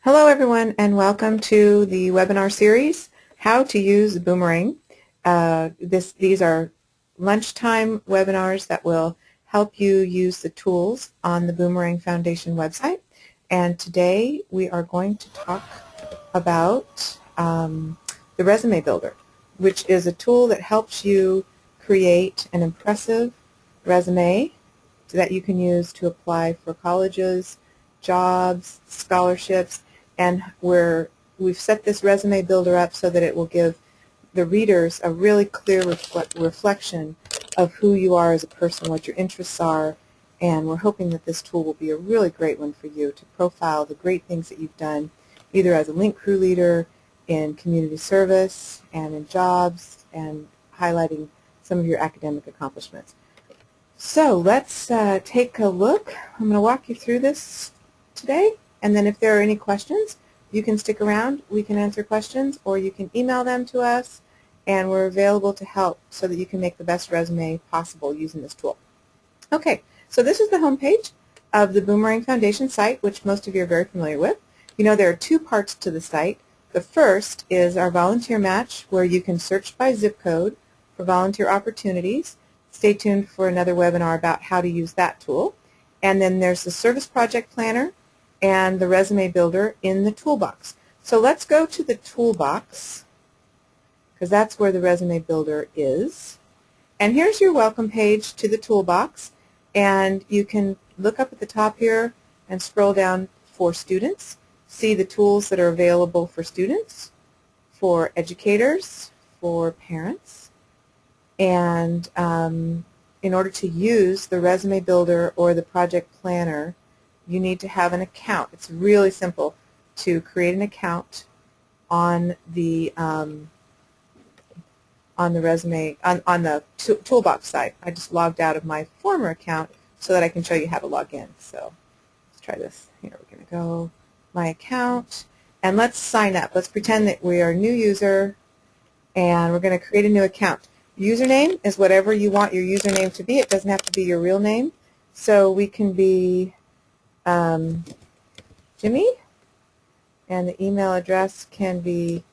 Hello everyone and welcome to the webinar series, How to Use Boomerang. These are lunchtime webinars that will help you use the tools on the Boomerang Foundation website. And today we are going to talk about the Resume Builder, which is a tool that helps you create an impressive resume that you can use to apply for colleges, jobs, scholarships, and we've set this resume builder up so that it will give the readers a really clear reflection of who you are as a person, what your interests are, and we're hoping that this tool will be a really great one for you to profile the great things that you've done, either as a link crew leader, in community service, and in jobs, and highlighting some of your academic accomplishments. So let's take a look. I'm going to walk you through this today, and then if there are any questions, you can stick around. We can answer questions, or you can email them to us, and we're available to help so that you can make the best resume possible using this tool. Okay, so this is the home page of the Boomerang Foundation site, which most of you are very familiar with. You know there are two parts to the site. The first is our volunteer match, where you can search by zip code for volunteer opportunities. Stay tuned for another webinar about how to use that tool. And then there's the Service Project Planner and the Resume Builder in the toolbox. So let's go to the toolbox, because that's where the Resume Builder is. And here's your welcome page to the toolbox. And you can look up at the top here and scroll down for students. See the tools that are available for students, for educators, for parents. And in order to use the Resume Builder or the Project Planner, you need to have an account. It's really simple to create an account on the toolbox site. I just logged out of my former account so that I can show you how to log in. So let's try this. Here we're going to go my account, and let's sign up. Let's pretend that we are a new user, and we're going to create a new account. Username is whatever you want your username to be. It doesn't have to be your real name. So we can be Jimmy, and the email address can be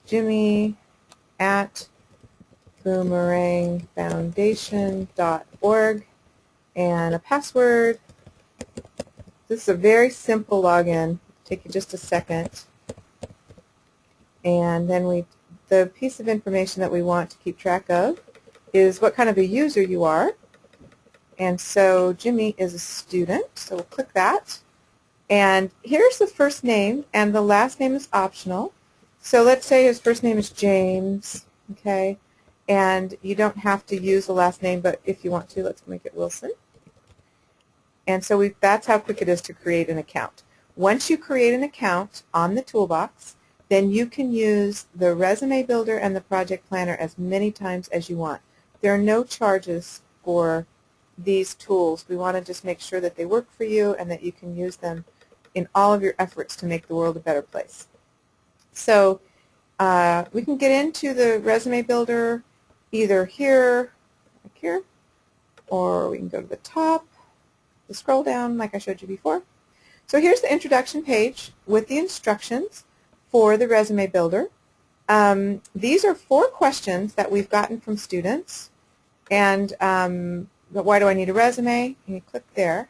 jimmy@boomerangfoundation.org, and a password. This is a very simple login. Take you just a second. And then the piece of information that we want to keep track of is what kind of a user you are. And so Jimmy is a student, so we'll click that. And here's the first name, and the last name is optional. So let's say his first name is James, okay? And you don't have to use the last name, but if you want to, let's make it Wilson. And so that's how quick it is to create an account. Once you create an account on the toolbox, then you can use the Resume Builder and the Project Planner as many times as you want. There are no charges for these tools. We want to just make sure that they work for you and that you can use them in all of your efforts to make the world a better place. So we can get into the Resume Builder either here, like here, or we can go to the top, scroll down like I showed you before. So here's the introduction page with the instructions for the Resume Builder. These are 4 questions that we've gotten from students. And why do I need a resume? And you click there,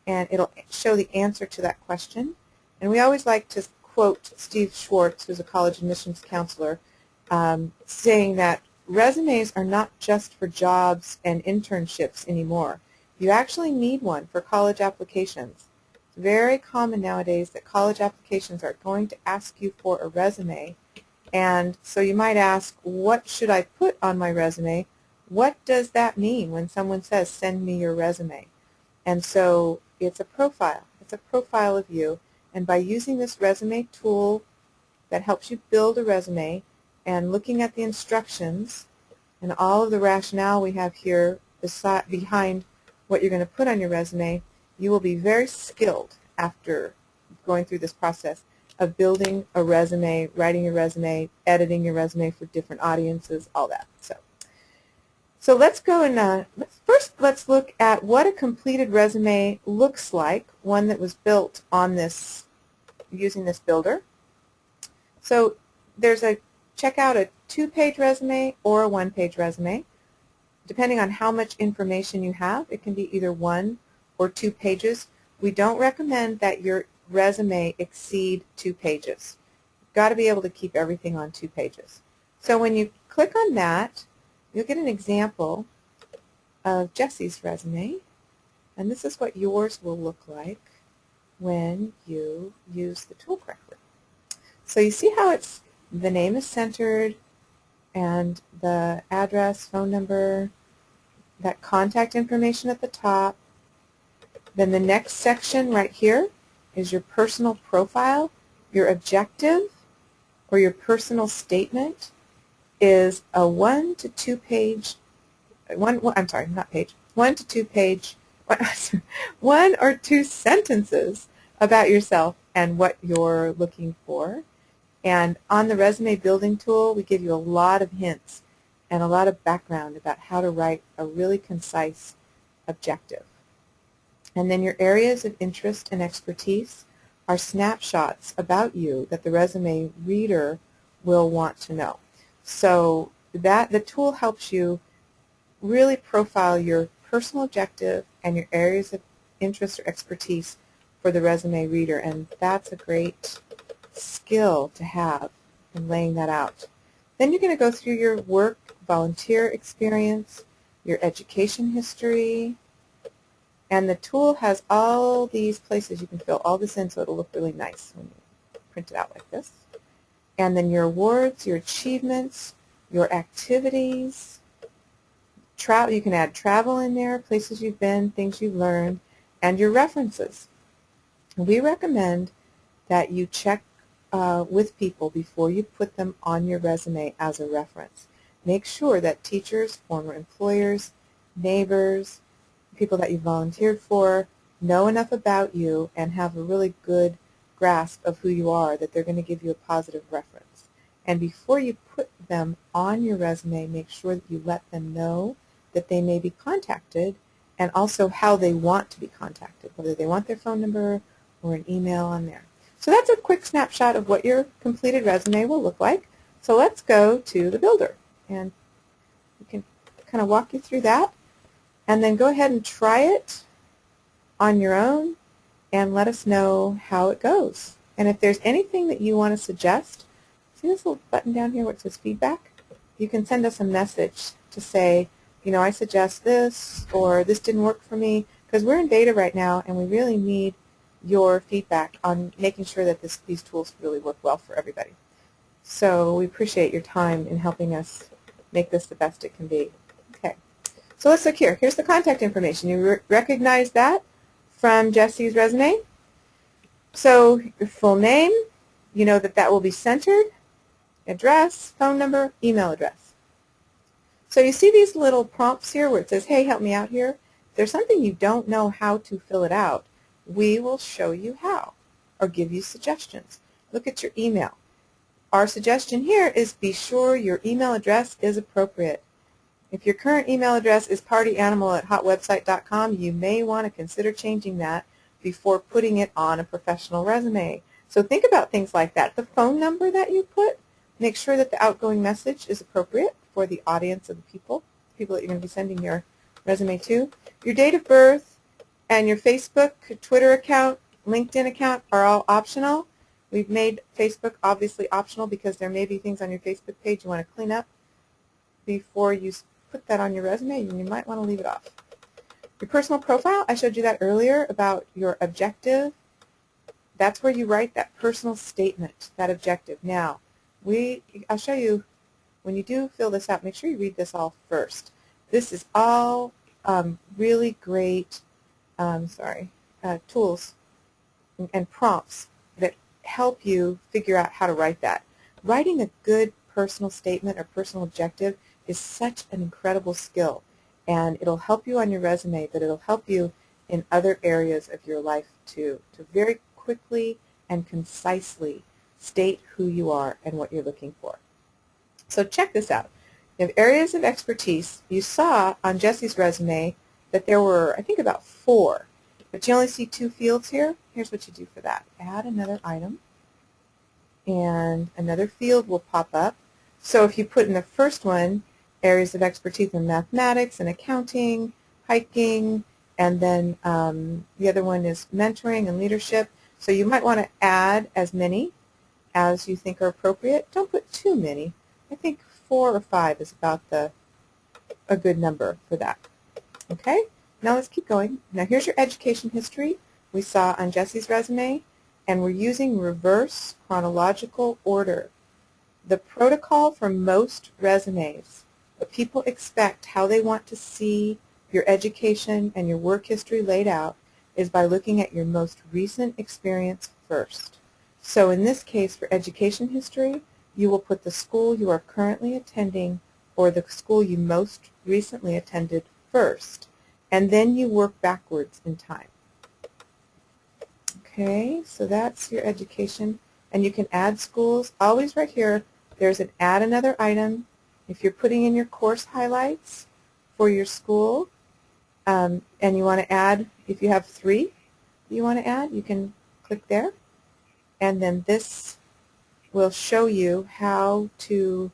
and it'll show the answer to that question. And we always like to quote Steve Schwartz, who's a college admissions counselor, saying that resumes are not just for jobs and internships anymore. You actually need one for college applications. It's very common nowadays that college applications are going to ask you for a resume. And so you might ask, what should I put on my resume? What does that mean when someone says, send me your resume? And so it's a profile. It's a profile of you. And by using this resume tool that helps you build a resume and looking at the instructions and all of the rationale we have here behind what you're going to put on your resume, you will be very skilled after going through this process of building a resume, writing your resume, editing your resume for different audiences, all that. So let's go and let's look at what a completed resume looks like, one that was built on this using this builder. So there's a check out a 2-page resume or a 1-page resume. Depending on how much information you have, it can be either 1 or 2 pages. We don't recommend that your resume exceed 2 pages. You've got to be able to keep everything on 2 pages. So when you click on that, you'll get an example of Jesse's resume, and this is what yours will look like when you use the tool correctly. So you see how the name is centered and the address, phone number, that contact information at the top. Then the next section right here is your personal profile. Your objective or your personal statement is a 1 to 2 page, one to 2 page, 1 or 2 sentences about yourself and what you're looking for. And on the resume building tool, we give you a lot of hints and a lot of background about how to write a really concise objective. And then your areas of interest and expertise are snapshots about you that the resume reader will want to know. So the tool helps you really profile your personal objective and your areas of interest or expertise for the resume reader, and that's a great skill to have in laying that out. Then you're going to go through your work, volunteer experience, your education history, and the tool has all these places you can fill all this in so it'll look really nice when you print it out like this. And then your awards, your achievements, your activities, travel. You can add travel in there, places you've been, things you've learned, and your references. We recommend that you check with people before you put them on your resume as a reference. Make sure that teachers, former employers, neighbors, people that you volunteered for know enough about you and have a really good grasp of who you are that they're going to give you a positive reference. And before you put them on your resume, make sure that you let them know that they may be contacted and also how they want to be contacted, whether they want their phone number or an email on there. So that's a quick snapshot of what your completed resume will look like. So let's go to the builder, and we can kind of walk you through that, and then go ahead and try it on your own and let us know how it goes. And if there's anything that you want to suggest, see this little button down here where it says feedback? You can send us a message to say, you know, I suggest this, or this didn't work for me, because we're in beta right now and we really need your feedback on making sure that these tools really work well for everybody. So we appreciate your time in helping us make this the best it can be. Okay, so let's look here. Here's the contact information. You recognize that from Jesse's resume. So your full name, you know that will be centered, address, phone number, email address. So you see these little prompts here where it says, hey, help me out here. If there's something you don't know how to fill it out, we will show you how or give you suggestions. Look at your email. Our suggestion here is be sure your email address is appropriate. If your current email address is partyanimal@hotwebsite.com, you may want to consider changing that before putting it on a professional resume. So think about things like that. The phone number that you put, make sure that the outgoing message is appropriate for the audience of the people that you're going to be sending your resume to. Your date of birth and your Facebook, Twitter account, LinkedIn account are all optional. We've made Facebook obviously optional because there may be things on your Facebook page you want to clean up before you put that on your resume, and you might want to leave it off. Your personal profile, I showed you that earlier about your objective. That's where you write that personal statement, that objective. Now, I'll show you, when you do fill this out, make sure you read this all first. This is all really great tools and prompts that help you figure out how to write that. Writing a good personal statement or personal objective is such an incredible skill, and it'll help you on your resume, but it'll help you in other areas of your life too, to very quickly and concisely state who you are and what you're looking for. So check this out. You have areas of expertise. You saw on Jesse's resume that there were, I think, about 4, but you only see 2 fields here. Here's what you do for that. Add another item. and another field will pop up. So if you put in the first one areas of expertise in mathematics and accounting, hiking, and then the other one is mentoring and leadership. So you might want to add as many as you think are appropriate. Don't put too many. I think 4 or 5 is about a good number for that. Okay, now let's keep going. Now here's your education history we saw on Jesse's resume, and we're using reverse chronological order. The protocol for most resumes, what people expect, how they want to see your education and your work history laid out, is by looking at your most recent experience first. So in this case, for education history, you will put the school you are currently attending or the school you most recently attended first, and then you work backwards in time. Okay, so that's your education, and you can add schools. Always right here, there's an add another item. If you're putting in your course highlights for your school, and you want to add, if you have 3 you want to add, you can click there, and then this will show you how to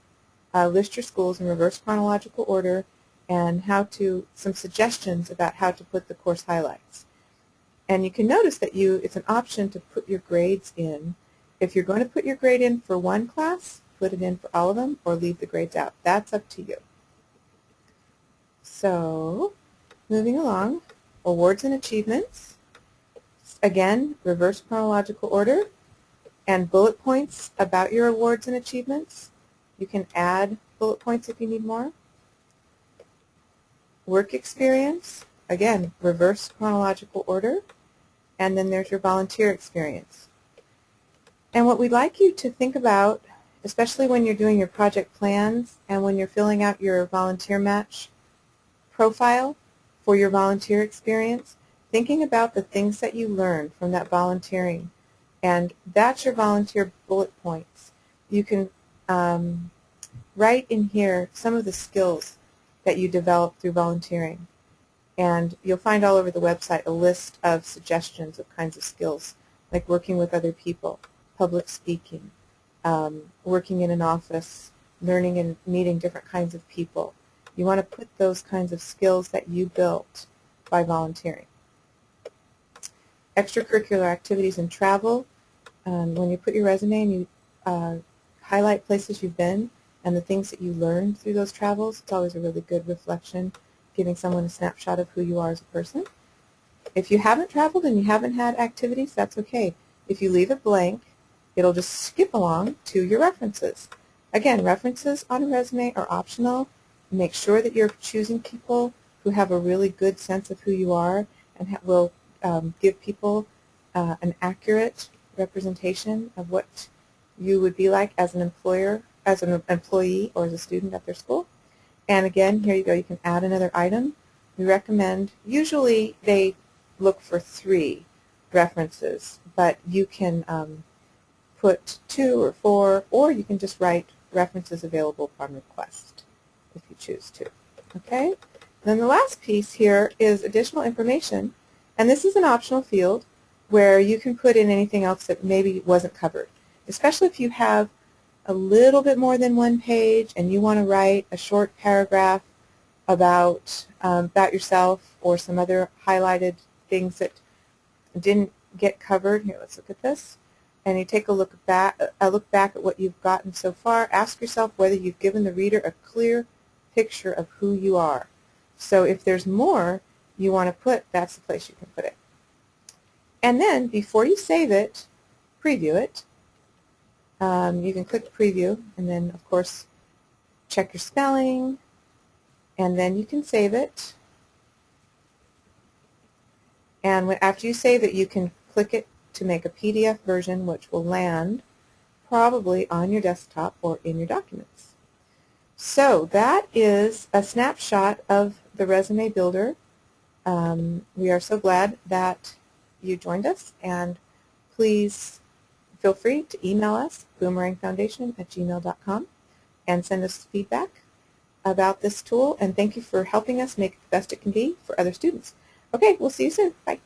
list your schools in reverse chronological order and some suggestions about how to put the course highlights. And you can notice that it's an option to put your grades in. If you're going to put your grade in for one class, put it in for all of them or leave the grades out. That's up to you. So, moving along, awards and achievements. Again, reverse chronological order, and bullet points about your awards and achievements. You can add bullet points if you need more. Work experience, again, reverse chronological order, and then there's your volunteer experience. And what we'd like you to think about, especially when you're doing your project plans and when you're filling out your volunteer match profile for your volunteer experience, thinking about the things that you learned from that volunteering. And that's your volunteer bullet points. You can write in here some of the skills that you developed through volunteering. And you'll find all over the website a list of suggestions of kinds of skills, like working with other people, public speaking, working in an office, learning and meeting different kinds of people. You want to put those kinds of skills that you built by volunteering. Extracurricular activities and travel. When you put your resume and you highlight places you've been and the things that you learned through those travels, it's always a really good reflection, giving someone a snapshot of who you are as a person. If you haven't traveled and you haven't had activities, that's okay. If you leave it blank, it'll just skip along to your references. Again, references on a resume are optional. Make sure that you're choosing people who have a really good sense of who you are and will give people an accurate representation of what you would be like as an employer, as an employee, or as a student at their school. And again, here you go, you can add another item. We recommend, usually they look for 3 references, but you can put 2 or 4, or you can just write references available upon request if you choose to. Okay? Then the last piece here is additional information, and this is an optional field where you can put in anything else that maybe wasn't covered, especially if you have a little bit more than 1 page and you want to write a short paragraph about yourself or some other highlighted things that didn't get covered. Here, let's look at this. And you take a look back at what you've gotten so far. Ask yourself whether you've given the reader a clear picture of who you are. So if there's more you want to put, that's the place you can put it. And then before you save it, preview it. You can click preview and then of course check your spelling, and then you can save it. And after you save it, you can click it to make a PDF version, which will land probably on your desktop or in your documents. So that is a snapshot of the Resume Builder. We are so glad that you joined us, and please feel free to email us, boomerangfoundation@gmail.com, and send us feedback about this tool, and thank you for helping us make it the best it can be for other students. Okay, we'll see you soon. Bye.